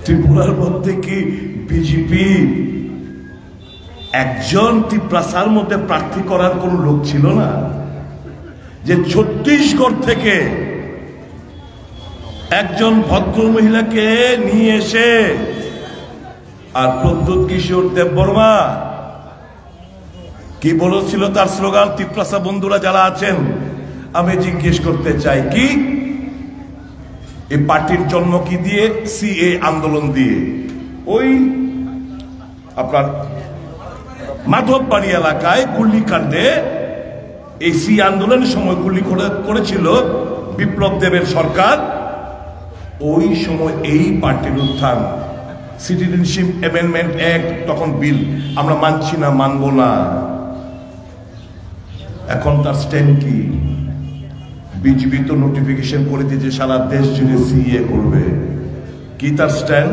ত্রিপুরার মধ্যে কি বিজেপি একজন ত্রিপ্রাসার মধ্যে প্রার্থী করার কোন লোক ছিল না? যে ছত্তিশগড় থেকে একজন ভদ্র মহিলাকে নিয়ে এসে, আর প্রদ্যুৎ কিশোর দেববর্মা কি বলেছিল তার স্লোগান? ত্রিপ্রাসা বন্ধুরা যারা আছেন, আমি জিজ্ঞেস করতে চাই, কি এই পার্টির জন্ম কি দিয়ে? সিএ আন্দোলন দিয়ে। ওই আপনার মাধববাড়ি এলাকায় গুলিকাণ্ডে এই সি আন্দোলনের সময় গুলি করেছিল বিপ্লব দেবের সরকার। ওই সময় এই পার্টির উত্থান, সিটিজেনশিপ অ্যামেন্ডমেন্ট অ্যাক্ট, তখন বিল আমরা মানছি না, মানব না। এখন তার স্ট্যান্ড কি? বিজেপি তো নোটিফিকেশন করে দিয়েছে সারা দেশ জুড়ে সিএ করবে। কি তার স্ট্যান্ড?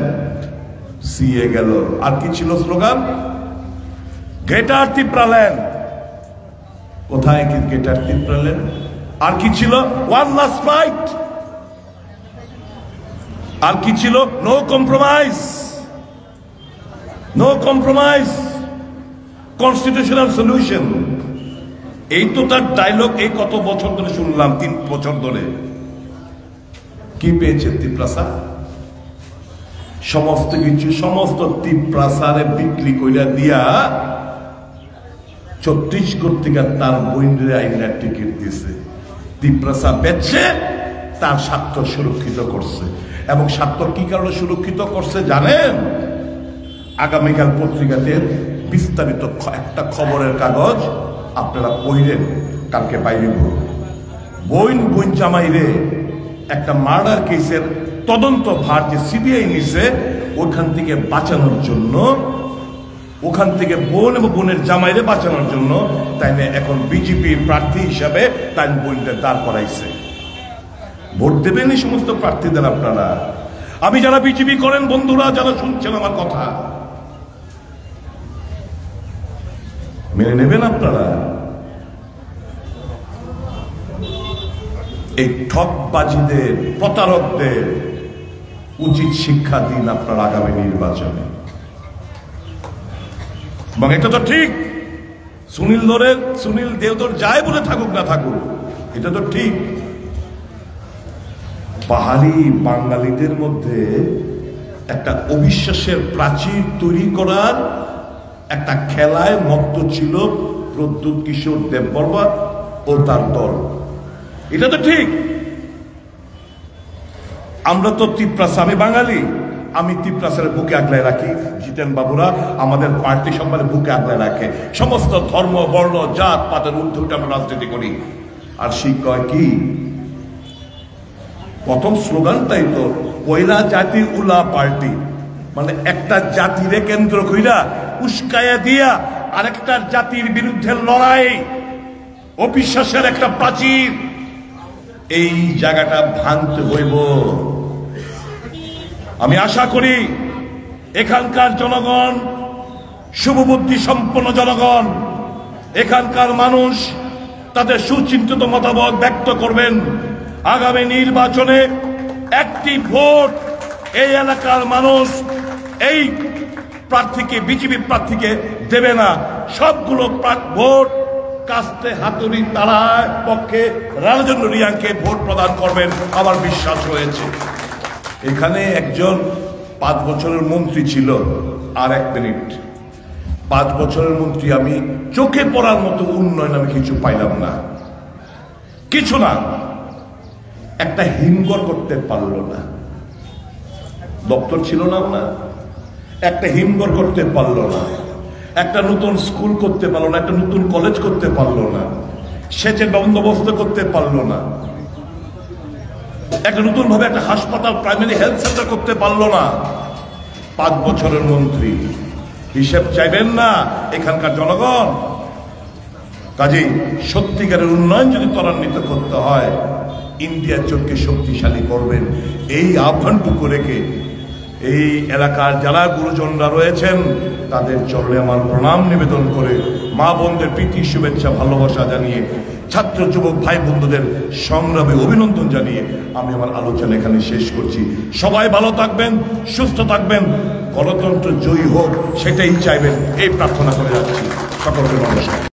সিএ গেল। আর কি ছিল স্লোগান? গ্রেটার ত্রিপুরাল্যান্ড। কোথায় কি গ্রেটার ত্রিপুরাল্যান্ড? আর কি ছিল? One last fight. আর কি ছিল? No compromise. No compromise, constitutional solution. এই তো তার ডায়লগ। এই কত বছর ধরে শুনলাম, 3 বছর ধরে। কি পেয়েছে ত্রিপ্রাসা? সমস্ত কিছু, সমস্ত ত্রিপ্রাসারে বিক্রি কইরা দিয়া ছত্তিশগড় থেকে তার বইনের আইনার টিকিট দিছে। ত্রিপ্রাসা বেচছে, তার স্বার্থ সুরক্ষিত করছে। এবং স্বার্থ কি কারণে সুরক্ষিত করছে জানেন? আগামীকাল পত্রিকাতে বিস্তারিত একটা খবরের কাগজ আপনারা পড়েন, কালকে বাইরে বইন জামাইরে একটা মার্ডার কেসের তদন্ত ভার যে সিবিআই নিছে, ওখান থেকে বাঁচানোর জন্য, ওখান থেকে বোন এবং বোনের জামাইরে বাঁচানোর জন্য তাই না এখন বিজেপি প্রার্থী হিসাবে তাই বোনটা দাঁড় করাইছে। ভোট দেবেন এই সমস্ত প্রার্থীদের আপনারা। আমি যারা বিজেপি করেন বন্ধুরা, যারা শুনছেন আমার কথা, মেনে নেবেন আপনারা? এই ঠকবাজিদের, প্রতারকদের উচিত শিক্ষা দিন আপনার আগামী নির্বাচনে। এবং এটা তো ঠিক, সুনীল দেওধর যায় বলে থাকুক না থাকুক, এটা তো ঠিক। পাহাড়ি বাঙালিদের মধ্যে একটা অবিশ্বাসের প্রাচীর তৈরি করার একটা খেলায় মত্ত ছিল প্রদ্যুৎ কিশোর দেববর্মা ও তার দল। এটা তো ঠিক। আমরা তো ত্রিপ্রাসা, আমি বাঙালি, আমি ত্রিপ্রাসার বুকে আগলায় রাখি। জিতেন বাবুরা আমাদের পার্টি সম্মানের বুকে আগলায় রাখে। সমস্ত ধর্ম, বর্ণ, জাত পাতের ঊর্ধ্বে উঠে আমরা রাজনীতি করি। আর সেই কয় কি? প্রথম স্লোগানটাই তো পয়লা জাতি উলা পার্টি, মানে একটা জাতিরে কেন্দ্র কইরা উস্কায়া দিয়া আরেকটা জাতির বিরুদ্ধে লড়াই, অবিশ্বাসের একটা প্রাচীর, এই জায়গাটা ভাঙতে হইব। আমি আশা করি এখানকার জনগণ, শুভবুদ্ধি সম্পন্ন জনগণ, এখানকার মানুষ তাদের সুচিন্তিত মতামত ব্যক্ত করবেন। আগামী নির্বাচনে একটি ভোট এই এলাকার মানুষ এই প্রার্থীকে, বিজেপি প্রার্থীকে দেবে না। সবগুলো ভোট কাস্তে হাতুড়ি তারার পক্ষে রাজেন্দ্র রিয়াংকে ভোট প্রদান করবেন আমার বিশ্বাস রয়েছে। এখানে একজন 5 বছরের মন্ত্রী ছিল। আর 1 মিনিট, 5 বছরের মন্ত্রী, আমি চোখে পড়ার মতো উন্নয়ন আমি কিছু পাইলাম না, কিছু না। একটা হিমঘর করতে পারলো না, দপ্তর ছিল না, না একটা হিমঘর করতে পারলো না, একটা নতুন স্কুল করতে পারলো না, একটা নতুন কলেজ করতে পারলো না, সেচের বন্দোবস্ত করতে পারলো না, একটা নতুন ভাবে একটা হাসপাতাল, প্রাইমারি হেলথ সেন্টার করতে পারলো না। 5 বছরের মন্ত্রী, হিসেব চাইবেন না এখানকার জনগণ? কাজেই সত্যিকারের উন্নয়ন যদি ত্বরান্বিত করতে হয়, ইন্ডিয়ার জোটকে শক্তিশালী করবেন, এই আহ্বানটুকু রেখে এই এলাকার যারা গুরুজনরা রয়েছেন তাদের চরণে আমার প্রণাম নিবেদন করে, মা বোনদের প্রীতি শুভেচ্ছা ভালোবাসা জানিয়ে ছাত্র যুবক ভাই বন্ধুদের সংগ্রামে অভিনন্দন জানিয়ে আমি আমার আলোচনা এখানে শেষ করছি। সবাই ভালো থাকবেন, সুস্থ থাকবেন, গণতন্ত্র জয়ী হোক সেটাই চাইবেন, এই প্রার্থনা করে যাচ্ছি। সকলকে নমস্কার।